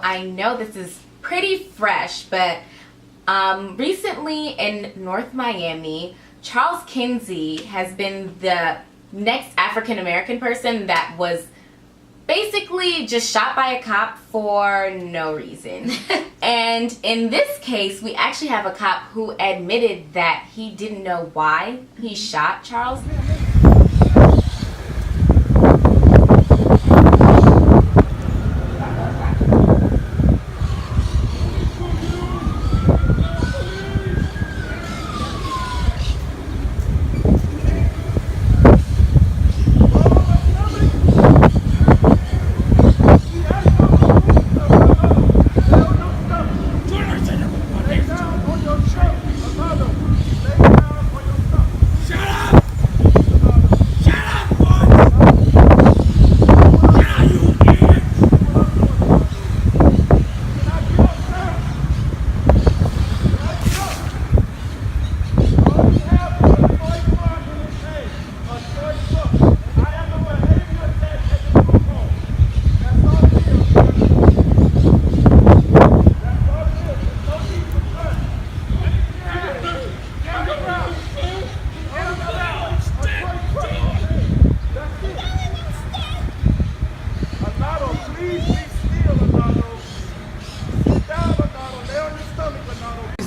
I know this is pretty fresh, but recently in North Miami, Charles Kinsey has been the next African American person that was basically just shot by a cop for no reason. And in this case, we actually have a cop who admitted that he didn't know why he shot Charles.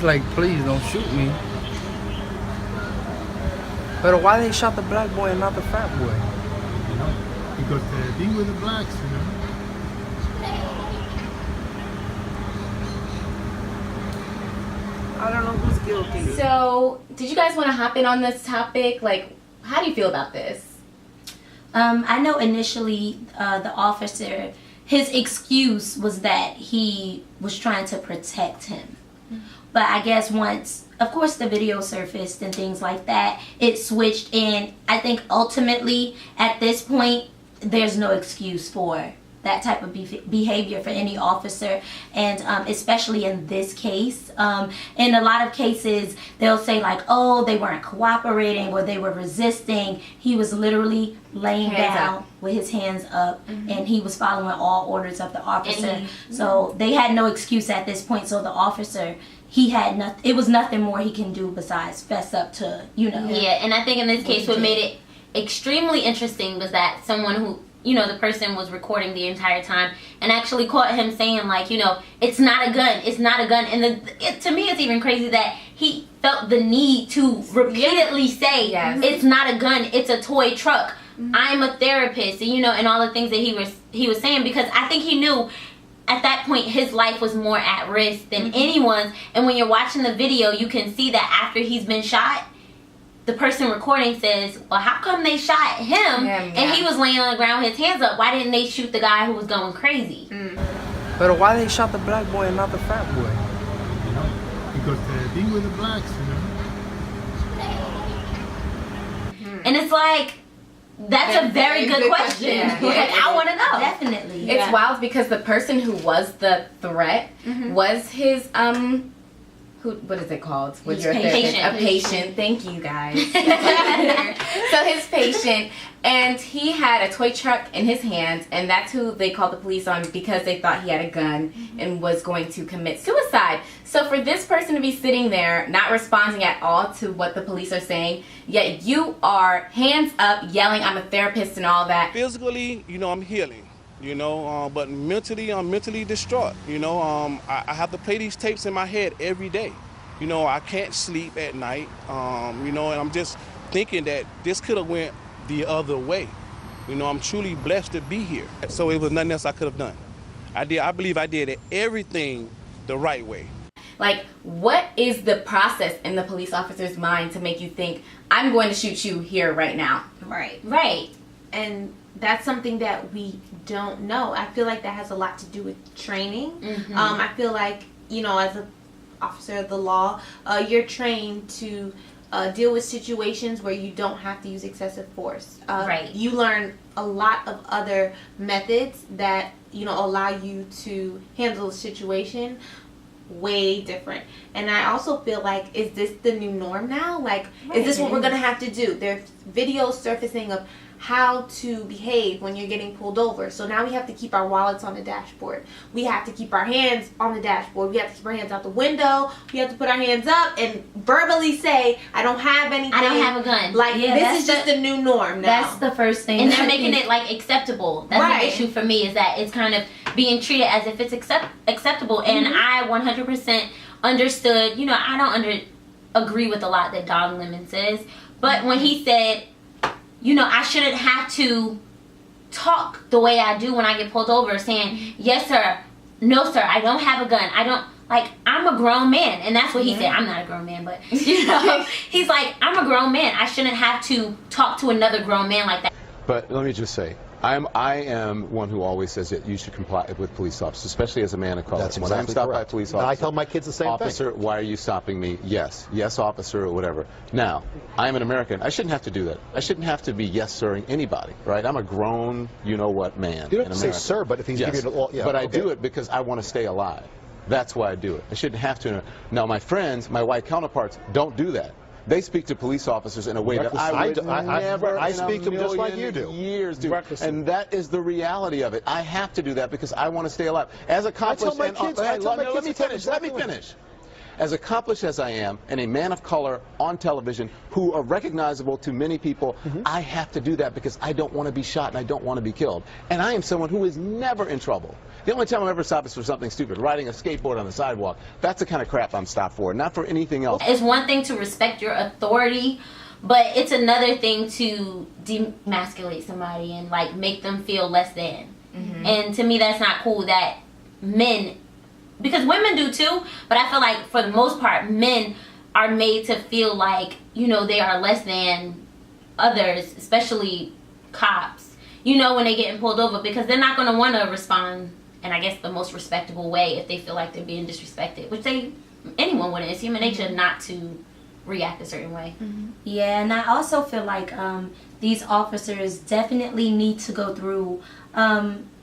Like, please don't shoot me. But why they shot the black boy and not the fat boy? You know, because they be with the blacks, you know. I don't know who's guilty. So, did you guys want to hop in on this topic? Like, how do you feel about this? I know initially the officer, his excuse was that he was trying to protect him. But I guess once, of course, the video surfaced and things like that, it switched. And I think ultimately, at this point, there's no excuse for that type of behavior for any officer. And especially in this case, in a lot of cases, they'll say like, oh, they weren't cooperating or they were resisting. He was literally laying down with his hands up, and he was following all orders of the officer. So they had no excuse at this point. So the officer, he had nothing. It was nothing more he can do besides fess up to, you know. Yeah, and I think in this case, what made it extremely interesting was that someone who, you know, the person was recording the entire time and actually caught him saying, like, you know, it's not a gun, it's not a gun. And to me, it's even crazy that he felt the need to repeatedly say, it's not a gun, it's a toy truck. I'm a therapist, and, you know, and all the things that he was saying, because I think he knew at that point his life was more at risk than anyone's. And when you're watching the video, you can see that after he's been shot, the person recording says, well, how come they shot him and he was laying on the ground with his hands up? Why didn't they shoot the guy who was going crazy? But why they shot the black boy and not the fat boy? You know, because they be with the blacks, you know. And it's like, that's a very good question. Like, I want to know. Definitely. It's wild because the person who was the threat was his what is it called? When you're a patient. Thank you, guys. So his patient, and he had a toy truck in his hands, and that's who they called the police on because they thought he had a gun and was going to commit suicide. So for this person to be sitting there, not responding at all to what the police are saying, yet you are hands up, yelling, "I'm a therapist" and all that. Physically, you know, I'm healing. You know, but mentally, I'm mentally distraught. You know, I have to play these tapes in my head every day. You know, I can't sleep at night. You know, and I'm just thinking that this could have went the other way. You know, I'm truly blessed to be here. So it was nothing else I could have done. I believe I did everything the right way. Like, what is the process in the police officer's mind to make you think, I'm going to shoot you here right now? Right. And that's something that we don't know. I feel like that has a lot to do with training. I feel like, you know, as an officer of the law, you're trained to deal with situations where you don't have to use excessive force. You learn a lot of other methods that, you know, allow you to handle a situation way different. And I also feel like, is this the new norm now? Like, is this what we're going to have to do? There's videos surfacing of how to behave when you're getting pulled over. So now we have to keep our wallets on the dashboard. We have to keep our hands on the dashboard. We have to keep our hands out the window. We have to put our hands up and verbally say, I don't have anything. I don't have a gun. Like, this is just the new norm now. That's the first thing. And they're making it like acceptable. That's Right. the issue for me, is that it's kind of being treated as if it's acceptable. And I 100% understood, you know, I don't agree with a lot that Don Lemon says. But when he said, you know, I shouldn't have to talk the way I do when I get pulled over, saying, yes, sir, no, sir, I don't have a gun. I don't, like, I'm a grown man. And that's what he said. I'm not a grown man, but, you know, he's like, I'm a grown man. I shouldn't have to talk to another grown man like that. But let me just say, I am one who always says that you should comply with police officers, especially as a man of color. That's when I'm exactly stopped by a correct. police And officer, I tell my kids the same officer, thing. why are you stopping me? Yes, officer, or whatever. Now, I am an American. I shouldn't have to do that. I shouldn't have to be yes-sirring anybody, right? I'm a grown, you-know-what man. You don't in have to say America. sir, but if he's giving you the law, yeah, but I okay. do it because I want to stay alive. That's why I do it. I shouldn't have to. Now, my friends, my white counterparts, don't do that. They speak to police officers in a way that I would never I in speak a to them just like you million do. years do. Recklessly. And that is the reality of it. I have to do that because I want to stay alive. As accomplished, I tell my kids let me finish. As accomplished as I am, and a man of color on television who are recognizable to many people, I have to do that because I don't want to be shot and I don't want to be killed. And I am someone who is never in trouble. The only time I'm ever stopped is for something stupid, riding a skateboard on the sidewalk. That's the kind of crap I'm stopped for, not for anything else. It's one thing to respect your authority, but it's another thing to demasculate somebody and like make them feel less than. And to me, that's not cool that men, because women do too, but I feel like for the most part, men are made to feel like, you know, they are less than others, especially cops, you know, when they getting pulled over, because they're not going to want to respond in, I guess, the most respectable way if they feel like they're being disrespected, which anyone wouldn't. It's human nature not to react a certain way. Yeah, and I also feel like these officers definitely need to go through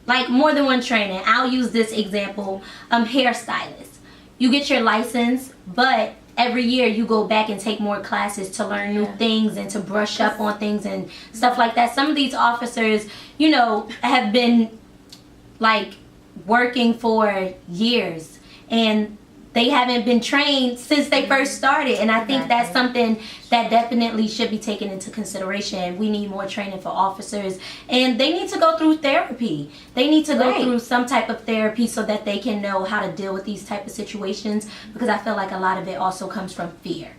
like more than one training. I'll use this example, hairstylists. You get your license, but every year you go back and take more classes to learn new things and to brush up on things and stuff like that. Some of these officers, you know, have been like working for years and they haven't been trained since they first started, and I think that's something that definitely should be taken into consideration. We need more training for officers, and they need to go through therapy. They need to go through some type of therapy so that they can know how to deal with these type of situations, because I feel like a lot of it also comes from fear.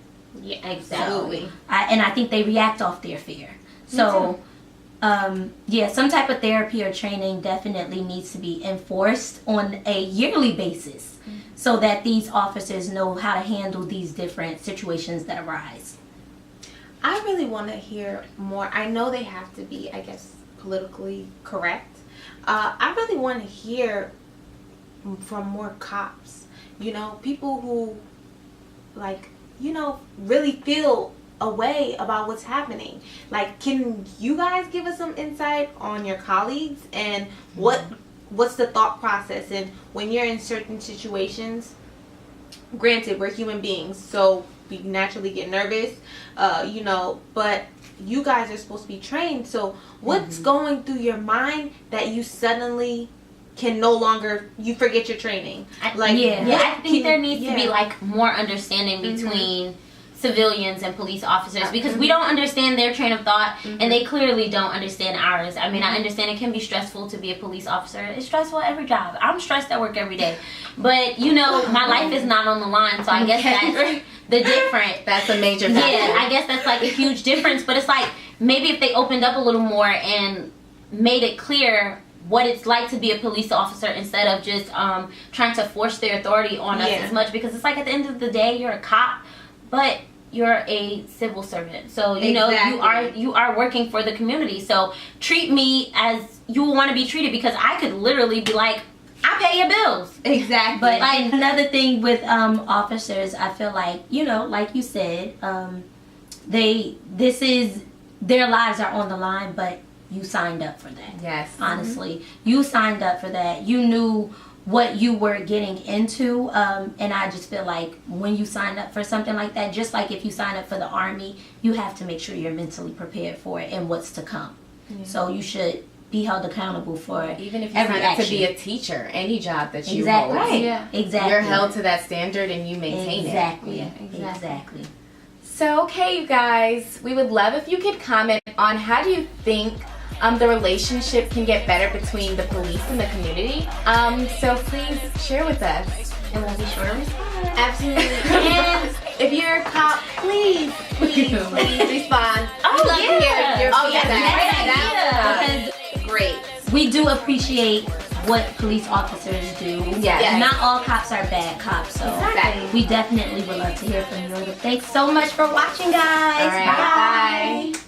Yeah, exactly. And I think they react off their fear. So yeah, some type of therapy or training definitely needs to be enforced on a yearly basis so that these officers know how to handle these different situations that arise. I really want to hear more. I know they have to be, I guess, politically correct. I really want to hear from more cops, you know, people who, like, you know, really feel a way about what's happening. Like, can you guys give us some insight on your colleagues and what's the thought process? And when you're in certain situations, granted, we're human beings, so we naturally get nervous, you know, but you guys are supposed to be trained. So what's going through your mind that you suddenly can no longer, you forget your training? I think there needs to be like more understanding between civilians and police officers, because we don't understand their train of thought and they clearly don't understand ours. I mean, I understand it can be stressful to be a police officer. It's stressful at every job. I'm stressed at work every day, but you know, my life is not on the line, so I guess that's the difference. That's a major factor. Yeah, I guess that's like a huge difference, but it's like maybe if they opened up a little more and made it clear what it's like to be a police officer instead of just trying to force their authority on us as much, because it's like at the end of the day, you're a cop, but you're a civil servant, so you know you are working for the community. So treat me as you want to be treated, because I could literally be like, I pay your bills. Exactly. But like another thing with officers, I feel like, you know, like you said, their lives are on the line, but you signed up for that. Yes. Honestly, you signed up for that. You knew what you were getting into, and I just feel like when you sign up for something like that, just like if you sign up for the Army, you have to make sure you're mentally prepared for it and what's to come. So you should be held accountable for even if you every sign up to action. be a teacher, any job that you Exactly. hold. Right. Yeah. Exactly. You're held to that standard and you maintain exactly. it. Exactly. So, okay, you guys, we would love if you could comment on how do you think the relationship can get better between the police and the community. So please share with us. And we'll be sure to respond. Absolutely. And if you're a cop, please respond. Oh, We'd love to hear your Yes, feedback. Great. We do appreciate what police officers do. Yes. Not all cops are bad cops, so Exactly. we definitely would love to hear from you. Thanks so much for watching, guys. All right, bye.